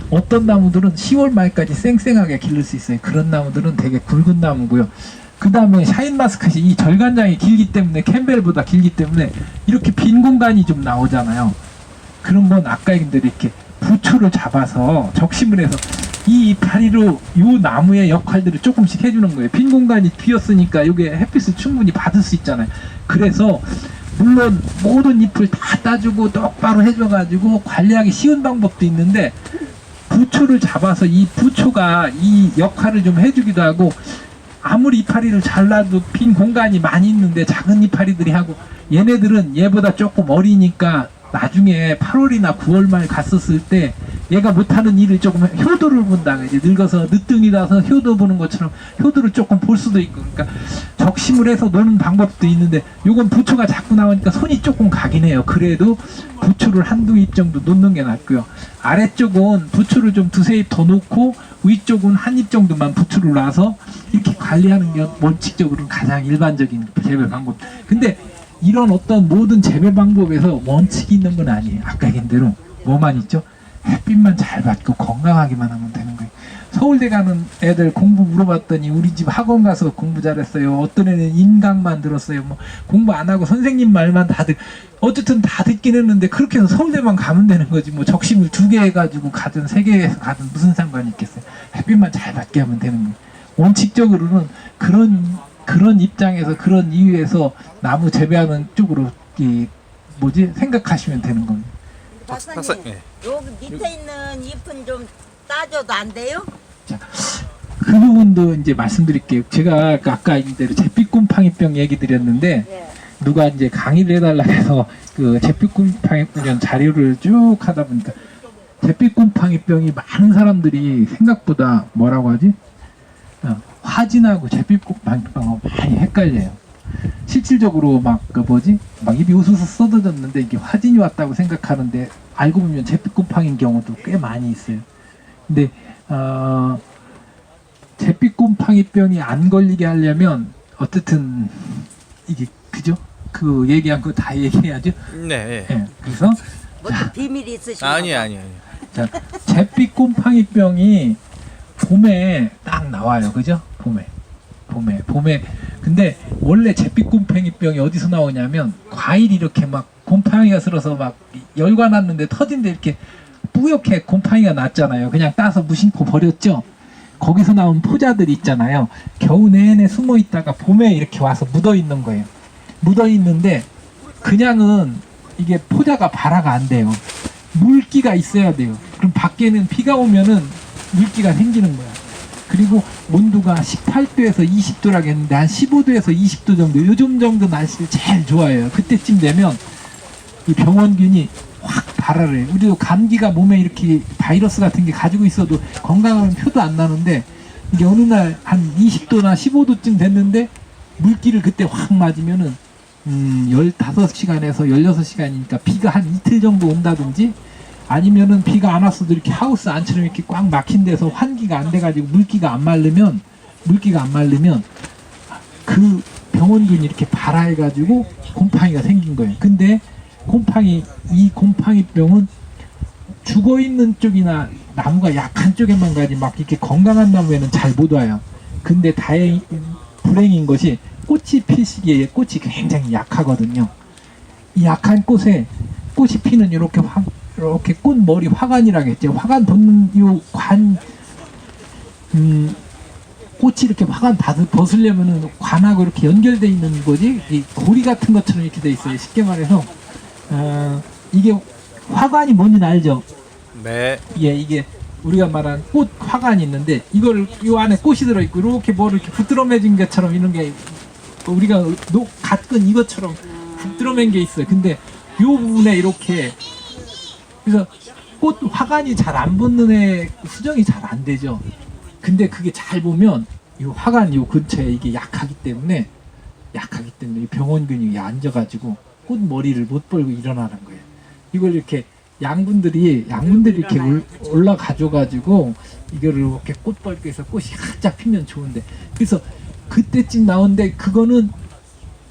어떤 나무들은 10월 말까지 쌩쌩하게 기를 수 있어요. 그런 나무들은 되게 굵은 나무고요. 그 다음에 샤인마스카시 이 절간장이 길기 때문에 캠벨보다 길기 때문에 이렇게 빈 공간이 좀 나오잖아요. 그런 건 아까 얘기한 대로 이렇게 부초를 잡아서 적심을 해서 이 이파리로 요 나무의 역할들을 조금씩 해주는 거예요. 빈 공간이 비었으니까 이게 햇빛을 충분히 받을 수 있잖아요. 그래서 물론 모든 잎을 다 따주고 똑바로 해줘가지고 관리하기 쉬운 방법도 있는데 부초를 잡아서 이 부초가 이 역할을 좀 해주기도 하고 아무리 이파리를 잘라도 빈 공간이 많이 있는데 작은 이파리들이 하고 얘네들은 얘보다 조금 어리니까 나중에 8월이나 9월 말 갔었을 때 얘가 못하는 일을 조금 효도를 본다. 이제 늙어서 늦둥이 나서 효도 보는 것처럼 효도를 조금 볼 수도 있고 그러니까 적심을 해서 노는 방법도 있는데 요건 부초가 자꾸 나오니까 손이 조금 가긴 해요. 그래도 부초를 한두 잎 정도 놓는 게 낫고요. 아래쪽은 부초를 좀 두세 잎 더 놓고 위쪽은 한 잎 정도만 부초를 놔서 이렇게 관리하는 게 원칙적으로는 가장 일반적인 재배 방법. 근데 이런 어떤 모든 재배 방법에서 원칙이 있는 건 아니에요. 아까 얘기한 대로 뭐만 있죠? 햇빛만 잘 받고 건강하기만 하면 되는 거예요. 서울대 가는 애들 공부 물어봤더니 우리 집 학원 가서 공부 잘했어요. 어떤 애는 인강만 들었어요. 뭐 공부 안 하고 선생님 말만 다 어쨌든 다 듣긴 했는데 그렇게 해서 서울대만 가면 되는 거지. 뭐 적심을 2개 해가지고 가든 3개 해서 가든 무슨 상관이 있겠어요. 햇빛만 잘 받게 하면 되는 거예요. 원칙적으로는 그런 입장에서 그런 이유에서 나무 재배하는 쪽으로 생각하시면 되는 겁니다. 박사님, 네. 여기 밑에 있는 잎은 좀 따줘도 안 돼요? 자, 그 부분도 이제 말씀드릴게요. 제가 아까 이대로 잿빛곰팡이병 얘기 드렸는데 예. 누가 이제 강의를 해달라 해서 그 잿빛곰팡이병 자료를 쭉 하다 보니까 잿빛곰팡이병이 많은 사람들이 생각보다 뭐라고 하지? 화진하고 잿빛곰팡이병하고 많이 헷갈려요. 실질적으로 막 입이 우수수 쏟아졌는데 이게 화진이 왔다고 생각하는데 알고 보면 잿빛곰팡이인 경우도 꽤 많이 있어요. 근데 잿빛곰팡이병이 안 걸리게 하려면 어쨌든 이게 그죠? 그 얘기한 거 다 얘기해야죠. 네. 네, 그래서 뭐 또 비밀이 있으신가? 아니. 자, 잿빛곰팡이병이 봄에 딱 나와요, 그죠? 봄에. 근데 원래 잿빛곰팡이병이 어디서 나오냐면 과일이 이렇게 막 곰팡이가 슬어서 막 열과 났는데 터진데 이렇게 뿌옇게 곰팡이가 났잖아요. 그냥 따서 무심코 버렸죠. 거기서 나온 포자들이 있잖아요. 겨우 내내 숨어 있다가 봄에 이렇게 와서 묻어 있는 거예요. 묻어 있는데 그냥은 이게 포자가 발화가 안 돼요. 물기가 있어야 돼요. 그럼 밖에는 비가 오면은 물기가 생기는 거야. 그리고 온도가 18도에서 20도라고 했는데 한 15도에서 20도 정도 요즘 정도 날씨를 제일 좋아해요. 그때쯤 되면 이 병원균이 확 발화를 해요. 우리도 감기가 몸에 이렇게 바이러스 같은 게 가지고 있어도 건강하면 표도 안 나는데 이게 어느 날 한 20도나 15도쯤 됐는데 물기를 그때 확 맞으면은 15시간에서 16시간이니까 비가 한 이틀 정도 온다든지 아니면은 비가 안 왔어도 이렇게 하우스 안처럼 이렇게 꽉 막힌 데서 환기가 안 돼가지고 물기가 안 마르면 그 병원균이 이렇게 발화해가지고 곰팡이가 생긴 거예요. 근데 이 곰팡이병은 죽어있는 쪽이나 나무가 약한 쪽에만 가지 막 이렇게 건강한 나무에는 잘 못 와요. 근데 불행인 것이 꽃이 필 시기에 꽃이 굉장히 약하거든요. 이 약한 꽃에 꽃이 피는 이렇게 꽃머리 화관이라고 했죠. 화관 돋는 꽃이 이렇게 화관 벗으려면은 관하고 이렇게 연결되어 있는 거지. 이 고리 같은 것처럼 이렇게 돼 있어요. 쉽게 말해서 이게 화관이 뭔지는 알죠? 네. 예, 이게 우리가 말하는 꽃 화관이 있는데 이걸 이 안에 꽃이 들어있고 이렇게 이렇게 부드러매진 것처럼 이런 게 우리가 갓근 이것처럼 부드러맨 게 있어요. 근데 이 부분에 이렇게 그래서 꽃 화관이 잘 안 붙는 애 수정이 잘 안 되죠. 근데 그게 잘 보면 이 화관 이 근처에 이게 약하기 때문에 이 병원균이 앉아가지고 꽃 머리를 못 벌고 일어나는 거예요. 이걸 이렇게 양분들이 이렇게 올라가줘가지고 이거를 이렇게 꽃 벌고 해서 꽃이 활짝 피면 좋은데 그래서 그때쯤 나오는데 그거는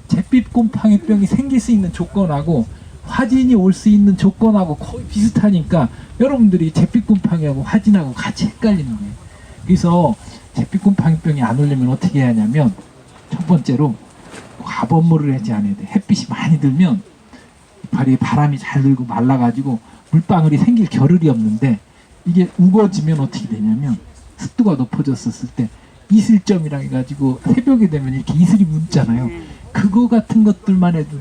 잿빛곰팡이병이 생길 수 있는 조건하고 화진이 올 수 있는 조건하고 거의 비슷하니까 여러분들이 잿빛곰팡이하고 화진하고 같이 헷갈리는 거예요. 그래서 잿빛곰팡이병이 안 오려면 어떻게 해야 하냐면 첫 번째로 과범물을 하지 않아야 돼. 햇빛이 많이 들면 이파리에 바람이 잘 들고 말라가지고 물방울이 생길 겨를이 없는데 이게 우거지면 어떻게 되냐면 습도가 높아졌었을 때 이슬점이라 해가지고 새벽에 되면 이렇게 이슬이 묻잖아요. 그거 같은 것들만 해도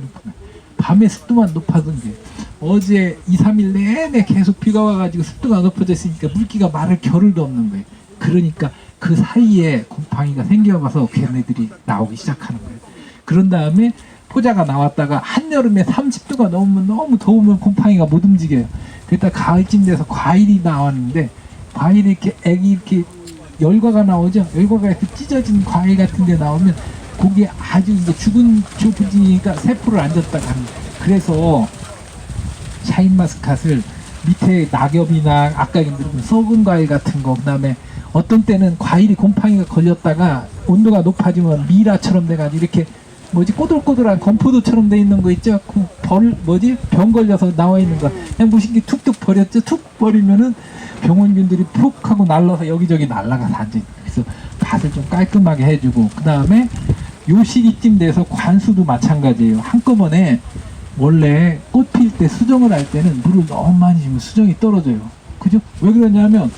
밤에 습도만 높아진 게 어제 2, 3일 내내 계속 비가 와가지고 습도가 높아졌으니까 물기가 마를 겨를도 없는 거예요. 그러니까 그 사이에 곰팡이가 생겨봐서 걔네들이 나오기 시작하는 거예요. 그런 다음에 포자가 나왔다가 한여름에 30도가 넘으면 너무 더우면 곰팡이가 못 움직여요. 그랬다 가을쯤 돼서 과일이 나왔는데 과일이 이렇게 애기 이렇게 열과가 나오죠. 열과가 이렇게 찢어진 과일 같은 데 나오면 거기에 아주 이제 죽은 조부지니까 세포를 앉았다가 합니다. 그래서 샤인마스카트를 밑에 낙엽이나 아까 얘기했던 썩은 과일 같은 거, 그다음에 어떤 때는 과일이 곰팡이가 걸렸다가 온도가 높아지면 미라처럼 돼가지고 이렇게 뭐지 꼬들꼬들한 건포도처럼 돼 있는 거 있죠? 그 병 걸려서 나와 있는 거 그냥 무심히 툭툭 버렸죠? 툭 버리면은 병원균들이 푹 하고 날라서 여기저기 날아가서 앉아있는 거예요. 그래서 밭을 좀 깔끔하게 해주고 그 다음에 요 시기쯤 돼서 관수도 마찬가지예요. 한꺼번에 원래 꽃 필 때 수정을 할 때는 물을 너무 많이 주면 수정이 떨어져요. 그죠? 왜 그러냐면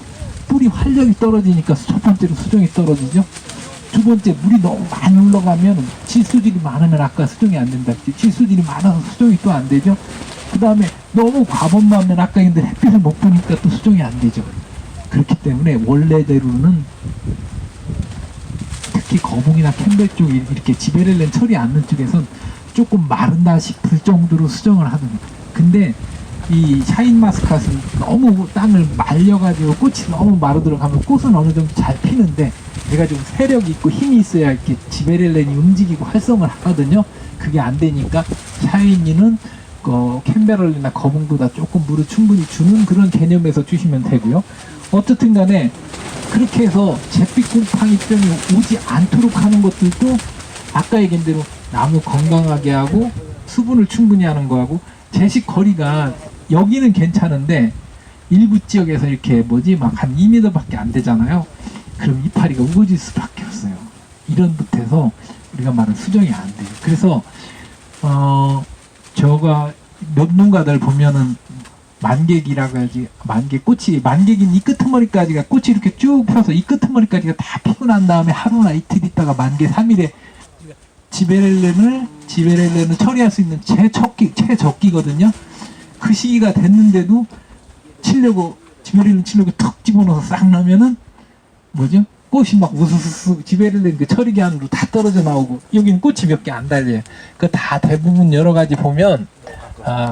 뿌리 활력이 떨어지니까 첫 번째로 수정이 떨어지죠. 두 번째 물이 너무 많이 올라가면 질소질이 많으면 아까 수정이 안 된다. 질소질이 많아서 수정이 또 안 되죠. 그 다음에 너무 과범하면 아까 했는데 햇빛을 못 보니까 또 수정이 안 되죠. 그렇기 때문에 원래대로는 특히 거북이나 캠벨 쪽이 이렇게 지베렐렌 처리 않는 쪽에선 조금 마른다 싶을 정도로 수정을 하던데 근데 이 샤인마스카트는 너무 땅을 말려가지고 꽃이 너무 마르 들어가면 꽃은 어느 정도 잘 피는데 얘가 좀 세력이 있고 힘이 있어야 이렇게 지베렐렌이 움직이고 활성을 하거든요. 그게 안 되니까 샤이니는 캠베럴이나 거북보다 조금 물을 충분히 주는 그런 개념에서 주시면 되고요. 어쨌든 간에 그렇게 해서 잿빛곰팡이병이 오지 않도록 하는 것들도 아까 얘기한 대로 나무 건강하게 하고 수분을 충분히 하는 거하고 제식 거리가 여기는 괜찮은데 일부 지역에서 이렇게 막 한 2m밖에 안 되잖아요. 그럼 이파리가 우거질 수밖에 없어요. 이런 붓에서 우리가 말하는 수정이 안 돼요. 그래서 저가 몇 농가들 보면은 만개기라고 하지, 만개긴 이 끄트머리까지가 꽃이 이렇게 쭉 펴서 이 끄트머리까지가 다 피고 난 다음에 하루나 이틀 있다가 만개 3일에 지베렐렌을 처리할 수 있는 최적기거든요. 그 시기가 됐는데도 지베렐렌 치려고 턱 집어넣어서 싹 넣으면은 꽃이 막 우수수수 지베렐렌 그 처리기 안으로 다 떨어져 나오고 여기는 꽃이 몇 개 안 달려요. 그 다 대부분 여러 가지 보면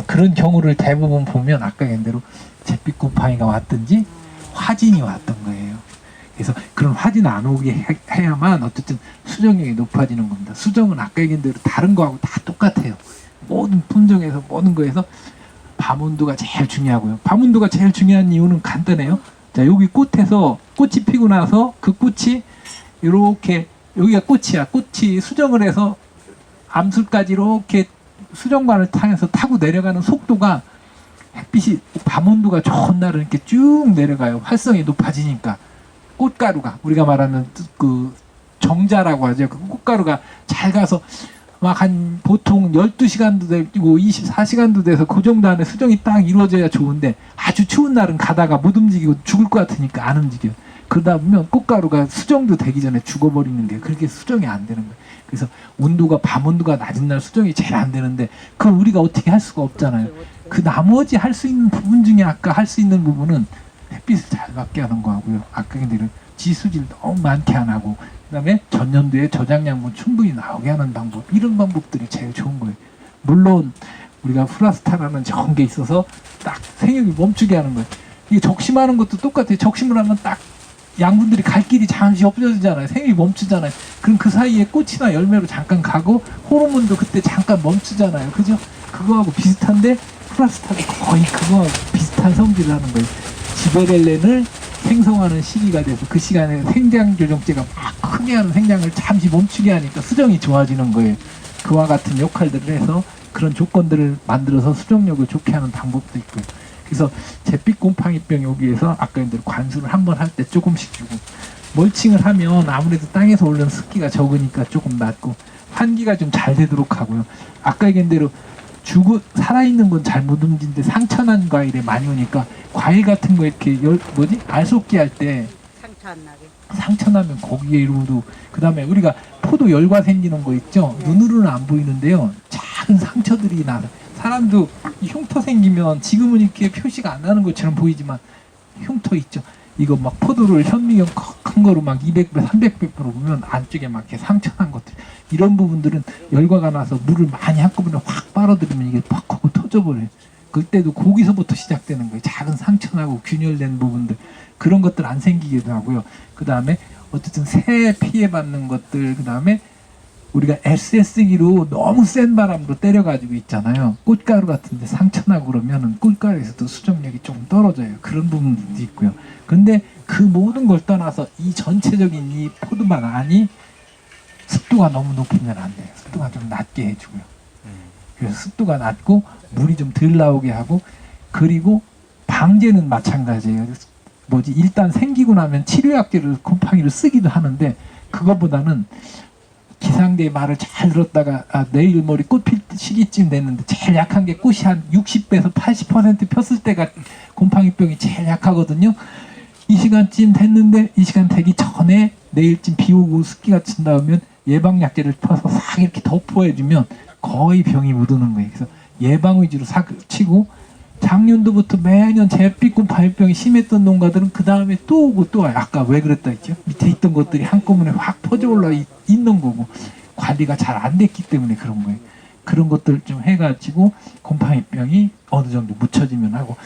그런 경우를 대부분 보면 아까 얘기한 대로 잿빛곰팡이가 왔든지 화진이 왔던 거예요. 그래서 그런 화진 안 오게 해야만 어쨌든 수정력이 높아지는 겁니다. 수정은 아까 얘기한 대로 다른 거하고 다 똑같아요. 모든 품종에서 모든 거에서 밤온도가 제일 중요하고요. 밤온도가 제일 중요한 이유는 간단해요. 자, 여기 꽃에서 꽃이 피고 나서 그 꽃이 이렇게 여기가 꽃이야. 꽃이 수정을 해서 암술까지 이렇게 수정관을 타서 타고 내려가는 속도가 햇빛이 밤온도가 좋은 날은 이렇게 쭉 내려가요. 활성이 높아지니까 꽃가루가 우리가 말하는 그 정자라고 하죠. 그 꽃가루가 잘 가서 막 한 보통 12시간도 되고 24시간도 돼서 그 정도 안에 수정이 딱 이루어져야 좋은데 아주 추운 날은 가다가 못 움직이고 죽을 것 같으니까 안 움직여요. 그러다 보면 꽃가루가 수정도 되기 전에 죽어버리는 게 그렇게 수정이 안 되는 거예요. 그래서 밤 온도가 낮은 날 수정이 제일 안 되는데 그걸 우리가 어떻게 할 수가 없잖아요. 그 나머지 할 수 있는 부분 중에 아까 할 수 있는 부분은 햇빛을 잘 받게 하는 거하고요. 아까 얘기한 지수질 너무 많게 안 하고 그 다음에 전년도에 저장량분 충분히 나오게 하는 방법, 이런 방법들이 제일 좋은 거예요. 물론 우리가 플라스타라는 좋은 게 있어서 딱 생육이 멈추게 하는 거예요. 이게 적심하는 것도 똑같아요. 적심을 하면 딱 양분들이 갈 길이 잠시 없어지잖아요. 생육이 멈추잖아요. 그럼 그 사이에 꽃이나 열매로 잠깐 가고 호르몬도 그때 잠깐 멈추잖아요. 그죠? 그거하고 비슷한데 플라스타도 거의 그거하고 비슷한 성질을 하는 거예요. 지베렐렌을 생성하는 시기가 돼서 그 시간에 생장 조정제가 막 크게 하는 생장을 잠시 멈추게 하니까 수정이 좋아지는 거예요. 그와 같은 역할들을 해서 그런 조건들을 만들어서 수정력을 좋게 하는 방법도 있고요. 그래서 잿빛 곰팡이병 여기에서 아까 얘기한 대로 관수를 한 번 할 때 조금씩 주고, 멀칭을 하면 아무래도 땅에서 올라오는 습기가 적으니까 조금 낫고, 환기가 좀 잘 되도록 하고요. 아까 얘기한 대로 죽어 살아있는 건 잘 못 움직이는데 상처난 과일에 많이 오니까, 과일 같은 거 이렇게 알속기 할 때 상처 안 나게. 상처 나면 거기에로도, 그 다음에 우리가 포도 열과 생기는 거 있죠. 눈으로는 안 보이는데요, 작은 상처들이 나서, 사람도 이 흉터 생기면 지금은 이렇게 표시가 안 나는 것처럼 보이지만 흉터 있죠. 이거 막 포도를 현미경 큰 거로 막 200배, 300배로 보면 안쪽에 막 이렇게 상처 난 것들, 이런 부분들은 열과가 나서 물을 많이 한꺼번에 확 빨아들이면 이게 팍 하고 터져버려요. 그때도 거기서부터 시작되는 거예요. 작은 상처 나고 균열된 부분들, 그런 것들 안 생기기도 하고요. 그 다음에 어쨌든 새 피해받는 것들, 그 다음에 우리가 SS기로 너무 센 바람으로 때려가지고 있잖아요. 꽃가루 같은데 상처나고 그러면은 꽃가루에서도 수정력이 조금 떨어져요. 그런 부분도 있고요. 근데 그 모든 걸 떠나서 이 전체적인 이 포도만 아니, 습도가 너무 높으면 안 돼요. 습도가 좀 낮게 해주고요. 그래서 습도가 낮고 물이 좀 덜 나오게 하고, 그리고 방제는 마찬가지예요. 일단 생기고 나면 치료약제를 곰팡이를 쓰기도 하는데, 그거보다는 기상대의 말을 잘 들었다가 내일 모레 꽃 필 시기쯤 됐는데 제일 약한 게 꽃이 한 60배에서 80% 폈을 때가 곰팡이병이 제일 약하거든요. 이 시간쯤 됐는데, 이 시간 되기 전에 내일쯤 비 오고 습기가 친다 하면 예방약제를 펴서 싹 이렇게 덮어해주면 거의 병이 못 오는 거예요. 그래서 예방 위주로 싹 치고, 작년도부터 매년 잿빛 곰팡이병이 심했던 농가들은 그 다음에 또 오고 또 와요. 아까 왜 그랬다 했죠? 밑에 있던 것들이 한꺼번에 확 퍼져 올라 있는 거고, 관리가 잘 안 됐기 때문에 그런 거예요. 그런 것들 좀 해가지고 곰팡이병이 어느 정도 묻혀지면 하고,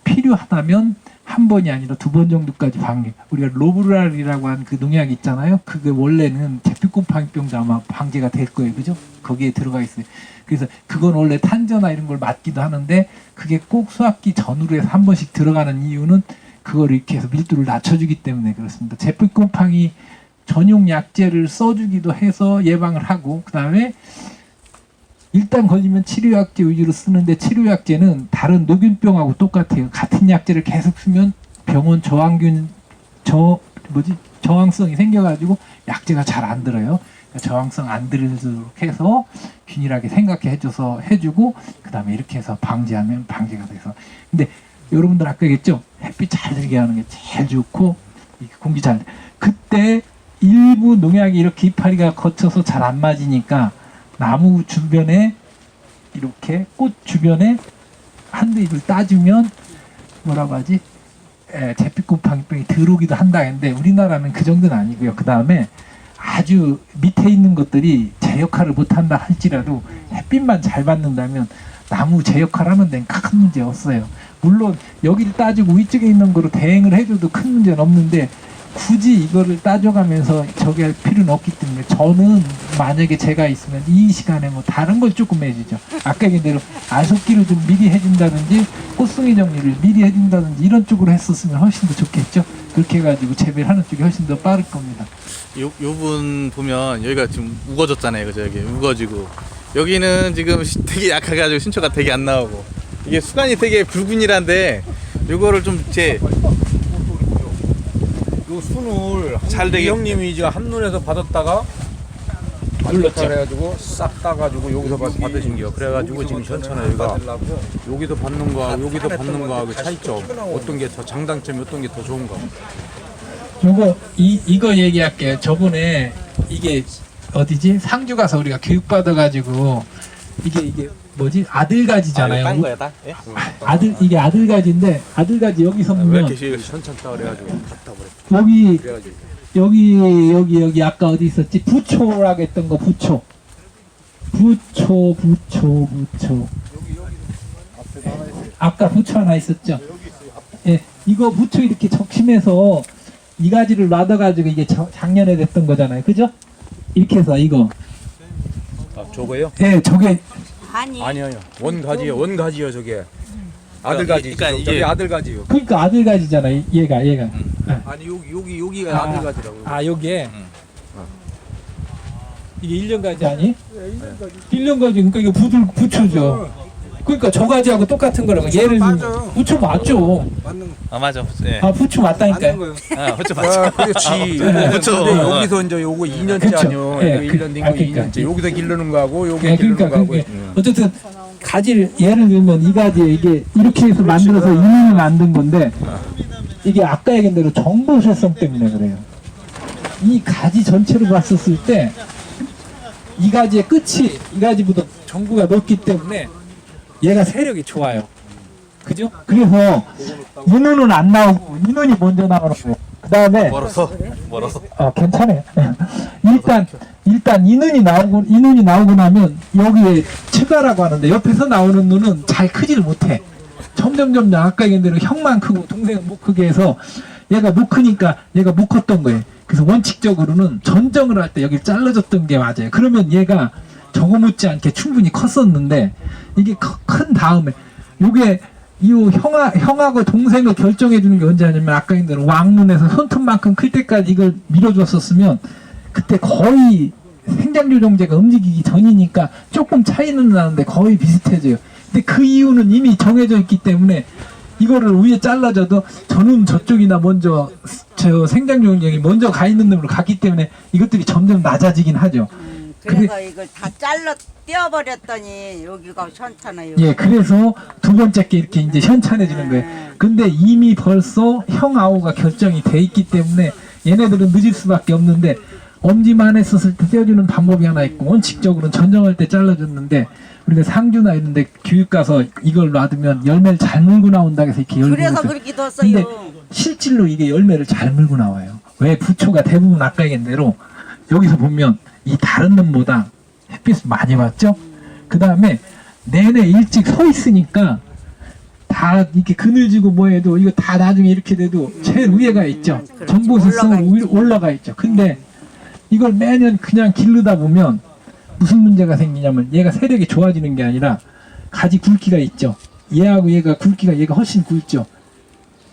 필요하다면 한 번이 아니라 2번 정도까지 방제. 우리가 로브랄이라고 하는 그 농약이 있잖아요. 그게 원래는 잿빛 곰팡이병도 아마 방제가 될 거예요. 그죠? 거기에 들어가 있어요. 그래서 그건 원래 탄저나 이런 걸 맞기도 하는데, 그게 꼭 수확기 전후로 해서 한 번씩 들어가는 이유는 그걸 이렇게 해서 밀도를 낮춰주기 때문에 그렇습니다. 잿빛 곰팡이 전용 약제를 써주기도 해서 예방을 하고, 그 다음에 일단 걸리면 치료약제 위주로 쓰는데, 치료약제는 다른 녹균병하고 똑같아요. 같은 약제를 계속 쓰면 병원 저항성이 생겨가지고 약제가 잘 안 들어요. 저항성 안 들도록 해서 균일하게 생각해 해줘서 해주고, 그 다음에 이렇게 해서 방지하면 방지가 돼서. 근데 여러분들 아까 얘기했죠? 햇빛 잘 들게 하는 게 제일 좋고, 공기 잘, 그때 일부 농약이 이렇게 이파리가 거쳐서 잘 안 맞으니까 나무 주변에, 이렇게 꽃 주변에 한두 입을 따주면 뭐라고 하지? 잿빛 곰팡이병이 들어오기도 한다 했는데, 우리나라는 그 정도는 아니고요. 그 다음에 아주 밑에 있는 것들이 제 역할을 못한다 할지라도 햇빛만 잘 받는다면 나무 제 역할을 하면 되는 큰 문제 없어요. 물론 여기를 따주고 위쪽에 있는 거로 대응을 해줘도 큰 문제는 없는데, 굳이 이거를 따져가면서 저기 할 필요는 없기 때문에, 저는 만약에 제가 있으면 이 시간에 뭐 다른 걸 조금 해주죠. 아까 얘기한 대로 알속기를 좀 미리 해준다든지, 꽃송이 정리를 미리 해준다든지, 이런 쪽으로 했었으면 훨씬 더 좋겠죠. 그렇게 해가지고 재배를 하는 쪽이 훨씬 더 빠를 겁니다. 요 분 보면 여기가 지금 우거졌잖아요. 그죠? 여기 우거지고, 여기는 지금 되게 약해가지고 신초가 되게 안 나오고, 이게 수간이 되게 붉은이란데, 요거를 좀 요 순을 잘 되게- 형님이 이제 한눈에서 받았다가 눌렀죠. 그래가지고 싹 따가지고 여기서 받으신 게요. 그래가지고 지금 현천에 여기가 여기서 받는 거하고 여기서 받는 거하고 차이점, 어떤 게 더 장단점이, 어떤 게 더 좋은가? 요거 이거 얘기할게요. 저번에 이게 어디지? 상주 가서 우리가 교육 받아가지고, 이게 뭐지? 아들가지잖아요. 딴 거야, 다? 예? 이게 아들가지인데, 아들가지 여기 왜 서면 이렇게 현천 따 그래가지고 갖다 버렸. 여기 그래가지고 여기 아까 어디 있었지? 부초라고 했던 거, 부초. 아까 부초 하나 있었죠? 예, 이거 부초 이렇게 적심해서 이 가지를 놔둬가지고 이게 작년에 됐던 거잖아요. 그죠? 이렇게 해서 이거. 아, 저거요? 예, 저게 아니요, 원가지요 저게. 아들가지. 그러니까 저게 이게- 아들가지요. 그러니까 아들가지잖아요. 얘가. 아니 여기가 아들가지라고. 여기에. 이게 1년 가지 아니? 1년 가지 그러니까 이거 부추죠. 그러니까 저 가지하고 똑같은 거라고. 얘를 부추 맞죠. 아 맞아. 예. 아 부추 맞다니까요. 아 그렇죠 맞죠. 아, 그렇지. 그렇죠. 근데 여기서 이제 요거 2년째 그쵸. 아니요. 예, 1년 된 거 그러니까. 2년째. 여기서 기르는 거하고 여기 예, 기르는 그러니까 거하고. 그게 어쨌든 가지를 예를 들면 이 가지에 이게 이렇게 해서 만들어서 이름을 만든 건데 이게 아까 얘기한 대로 정보세성 때문에 그래요. 이 가지 전체로 봤었을 때 이 가지의 끝이 이 가지보다 전구가 높기 때문에 얘가 세력이 좋아요. 그죠? 그래서 인원은 안 나오고 인원이 먼저 나오는 거예요. 그 다음에 멀어서. 괜찮아요. 일단 인원이 나오고 나면 여기에 츠가라고 하는데 옆에서 나오는 눈은 잘 크질 못해. 점점 아까 얘기한 대로 형만 크고 동생은 못 크게 해서 얘가 못 크니까 얘가 못 컸던 거예요. 그래서 원칙적으로는 전정을 할 때 여기 잘라줬던 게 맞아요. 그러면 얘가 저거 못지않게 충분히 컸었는데 이게 큰 다음에 요게 이 형하고 동생을 결정해 주는 게 언제 하냐면 아까 얘기한 대로 왕눈에서 손톱만큼 클 때까지 이걸 밀어줬었으면 그때 거의 생장조정제가 움직이기 전이니까 조금 차이는 나는데 거의 비슷해져요. 근데 그 이유는 이미 정해져 있기 때문에 이거를 위에 잘라줘도 저는 저쪽이나 먼저 저 생장조정제이 먼저 가 있는 놈으로 갔기 때문에 이것들이 점점 낮아지긴 하죠. 그래서 이걸 다 잘라 떼어버렸더니 여기가 현찮아요. 예, 그래서 두 번째 게 이렇게 이제 현찬해지는 거예요. 근데 이미 벌써 형아오가 결정이 돼 있기 때문에 얘네들은 늦을 수밖에 없는데 엄지만 했었을 때 떼어주는 방법이 하나 있고 원칙적으로는 전정할 때 잘라줬는데 우리가 상주나 이런데 교육 가서 이걸 놔두면 열매를 잘 물고 나온다 해서 이렇게 열고 그래서 있어요. 그렇게 근데 뒀어요. 실질로 이게 열매를 잘 물고 나와요. 왜 부초가 대부분 아까 얘기한 대로 여기서 보면 이 다른 놈보다 햇빛을 많이 받죠? 그 다음에 내내 일찍 서 있으니까 다 이렇게 그늘지고 뭐해도 이거 다 나중에 이렇게 돼도 제일 위에가 있죠. 정보세성으로 올라가 있죠. 근데 이걸 매년 그냥 기르다 보면 무슨 문제가 생기냐면 얘가 세력이 좋아지는 게 아니라 가지 굵기가 있죠. 얘하고 얘가 굵기가 얘가 훨씬 굵죠.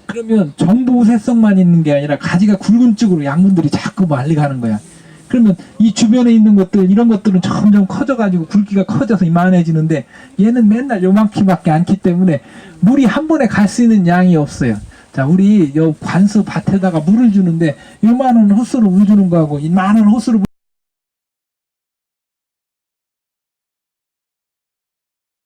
그러면 정보세성만 있는 게 아니라 가지가 굵은 쪽으로 양분들이 자꾸 멀리 가는 거야. 그러면 이 주변에 있는 것들 이런 것들은 점점 커져가지고 굵기가 커져서 이만해지는데 얘는 맨날 요만큼밖에 않기 때문에 물이 한 번에 갈 수 있는 양이 없어요. 자, 우리 요 관수 밭에다가 물을 주는데 요만한 호스로 물 주는 거하고 이만한 호스로